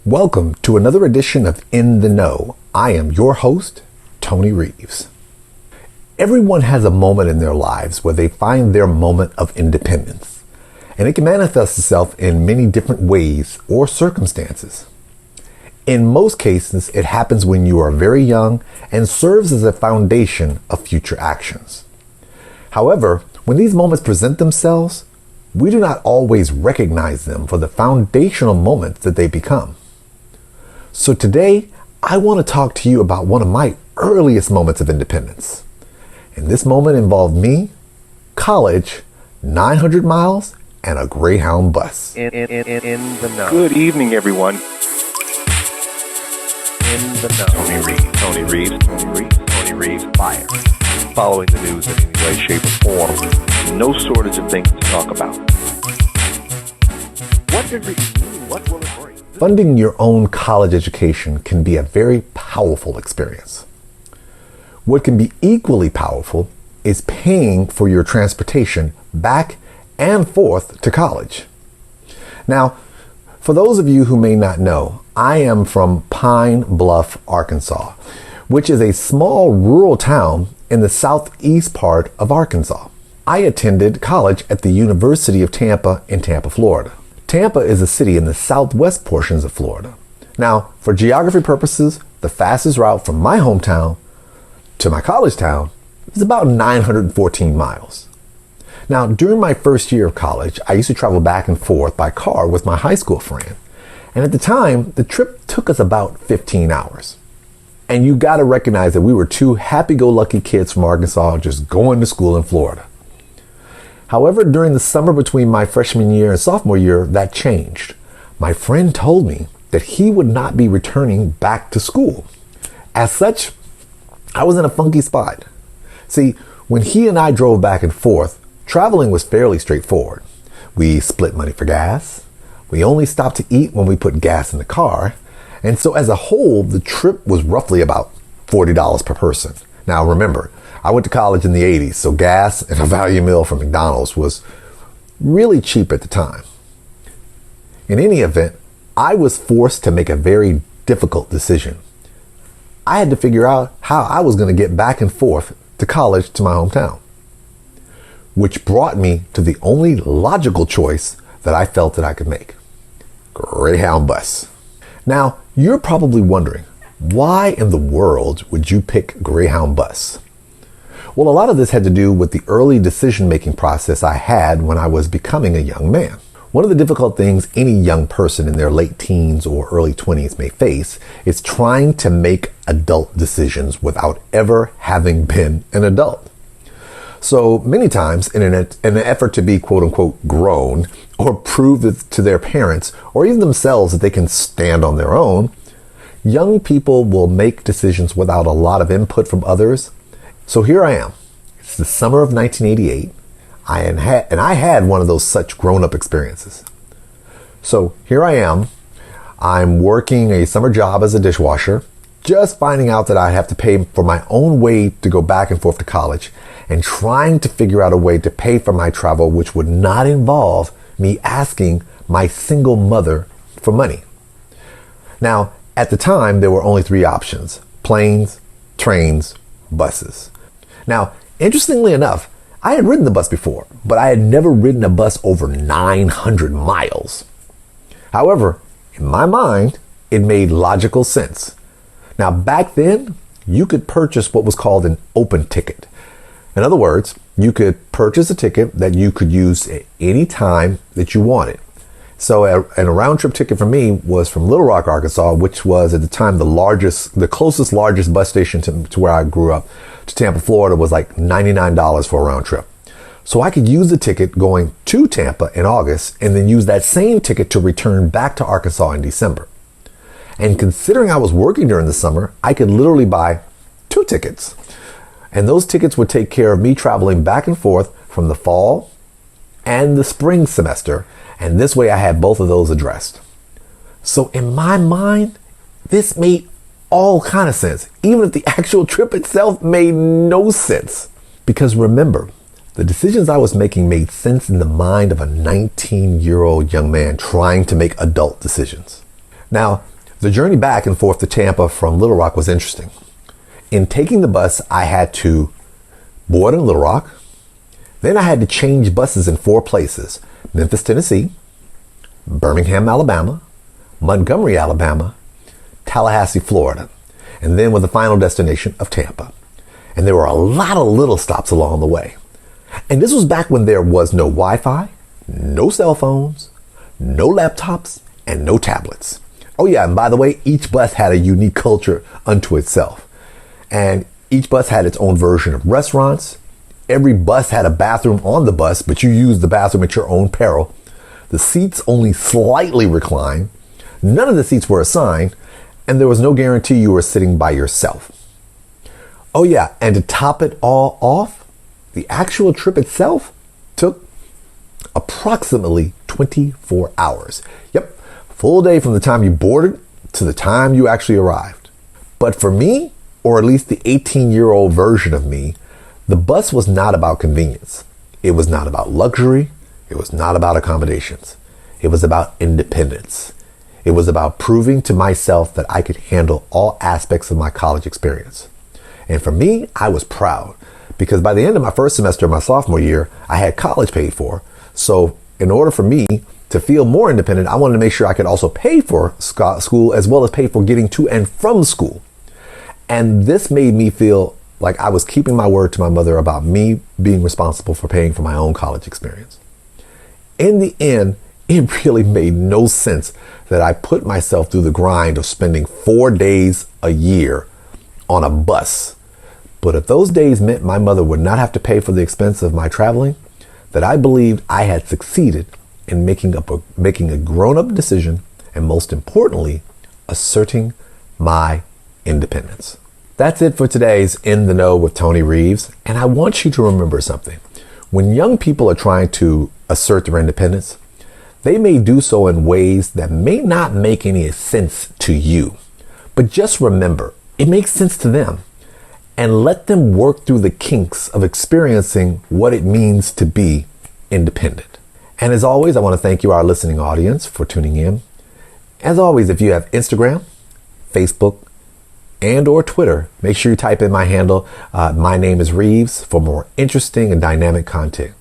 Welcome to another edition of In the Know. I am your host, Tony Reeves. Everyone has a moment in their lives where they find their moment of independence, and it can manifest itself in many different ways or circumstances. In most cases, it happens when you are very young and serves as a foundation of future actions. However, when these moments present themselves, we do not always recognize them for the foundational moments that they become. So today, I want to talk to you about one of my earliest moments of independence. And this moment involved me, college, 900 miles, and a greyhound bus. In the know. Good evening, everyone. In the know. Tony Reed. Fire. Following the news in any way, shape, or form. No shortage of things to talk about. What did Reed do? What will it bring? Funding your own college education can be a very powerful experience. What can be equally powerful is paying for your transportation back and forth to college. Now, for those of you who may not know, I am from Pine Bluff, Arkansas, which is a small rural town in the southeast part of Arkansas. I attended college at the University of Tampa in Tampa, Florida. Tampa is a city in the southwest portions of Florida. Now, for geography purposes, the fastest route from my hometown to my college town is about 914 miles. Now, during my first year of college, I used to travel back and forth by car with my high school friend. And at the time, the trip took us about 15 hours. And you got to recognize that we were two happy-go-lucky kids from Arkansas just going to school in Florida. However, during the summer between my freshman year and sophomore year, that changed. My friend told me that he would not be returning back to school. As such, I was in a funky spot. See, when he and I drove back and forth, traveling was fairly straightforward. We split money for gas. We only stopped to eat when we put gas in the car. And so as a whole, the trip was roughly about $40 per person. Now remember, I went to college in the 80s, so gas and a value meal from McDonald's was really cheap at the time. In any event, I was forced to make a very difficult decision. I had to figure out how I was going to get back and forth to college to my hometown, which brought me to the only logical choice that I felt that I could make: Greyhound bus. Now, you're probably wondering, why in the world would you pick Greyhound bus? Well, a lot of this had to do with the early decision-making process I had when I was becoming a young man. One of the difficult things any young person in their late teens or early 20s may face is trying to make adult decisions without ever having been an adult. So many times, in an effort to be quote-unquote grown or prove to their parents or even themselves that they can stand on their own, young people will make decisions without a lot of input from others. So here I am. It's the summer of 1988, and I had one of those such grown-up experiences. So here I am. I'm working a summer job as a dishwasher, just finding out that I have to pay for my own way to go back and forth to college, and trying to figure out a way to pay for my travel which would not involve me asking my single mother for money. Now, at the time, there were only three options: planes, trains, buses. Now, interestingly enough, I had ridden the bus before, but I had never ridden a bus over 900 miles. However, in my mind, it made logical sense. Now, back then, you could purchase what was called an open ticket. In other words, you could purchase a ticket that you could use at any time that you wanted. So a round trip ticket for me was from Little Rock, Arkansas, which was at the time the closest largest bus station to where I grew up, to Tampa, Florida, was like $99 for a round trip. So I could use the ticket going to Tampa in August and then use that same ticket to return back to Arkansas in December. And considering I was working during the summer, I could literally buy two tickets. And those tickets would take care of me traveling back and forth from the fall and the spring semester. And this way I had both of those addressed. So in my mind, this made all kind of sense, even if the actual trip itself made no sense. Because remember, the decisions I was making made sense in the mind of a 19-year-old young man trying to make adult decisions. Now, The journey back and forth to Tampa from Little Rock was interesting. In taking the bus, I had to board in Little Rock. Then I had to change buses in 4 places: Memphis, Tennessee, Birmingham, Alabama, Montgomery, Alabama, Tallahassee, Florida, and then with the final destination of Tampa. And there were a lot of little stops along the way. And this was back when there was no Wi-Fi, no cell phones, no laptops, and no tablets. Oh yeah, and by the way, each bus had a unique culture unto itself. And each bus had its own version of restaurants. Every bus had a bathroom on the bus, but you used the bathroom at your own peril. The seats only slightly reclined. None of the seats were assigned, and there was no guarantee you were sitting by yourself. Oh yeah, and to top it all off, the actual trip itself took approximately 24 hours. Yep, full day from the time you boarded to the time you actually arrived. But for me, or at least the 18-year-old version of me, the bus was not about convenience. It was not about luxury. It was not about accommodations. It was about independence. It was about proving to myself that I could handle all aspects of my college experience. And for me, I was proud because by the end of my first semester of my sophomore year, I had college paid for. So in order for me to feel more independent, I wanted to make sure I could also pay for school as well as pay for getting to and from school. And this made me feel like I was keeping my word to my mother about me being responsible for paying for my own college experience. In the end, it really made no sense that I put myself through the grind of spending 4 days a year on a bus. But if those days meant my mother would not have to pay for the expense of my traveling, that I believed I had succeeded in making a grown-up decision and, most importantly, asserting my independence. That's it for today's In the Know with Tony Reeves. And I want you to remember something. When young people are trying to assert their independence, they may do so in ways that may not make any sense to you. But just remember, it makes sense to them. And let them work through the kinks of experiencing what it means to be independent. And as always, I want to thank you, our listening audience, for tuning in. As always, if you have Instagram, Facebook, and or Twitter, make sure you type in my handle. My name is Reeves for more interesting and dynamic content.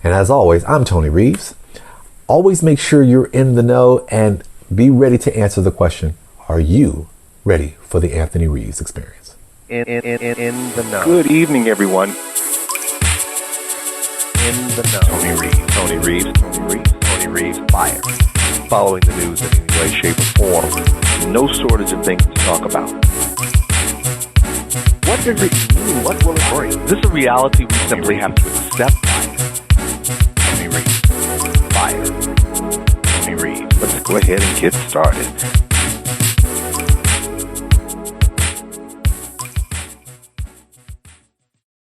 And as always, I'm Tony Reeves. Always make sure you're in the know and be ready to answer the question, are you ready for the Anthony Reeves experience? In the know. Good evening, everyone. In the know. Tony Reeves. Tony Reeves. Tony Reeves. Tony Reeves. Fire. Following the news in any way, shape, or form. No shortage of things to talk about. What does it mean? What will it bring? Is this a reality we simply have to accept? Tony Reeves. Fire. Tony Reeves. Let's go ahead and get started.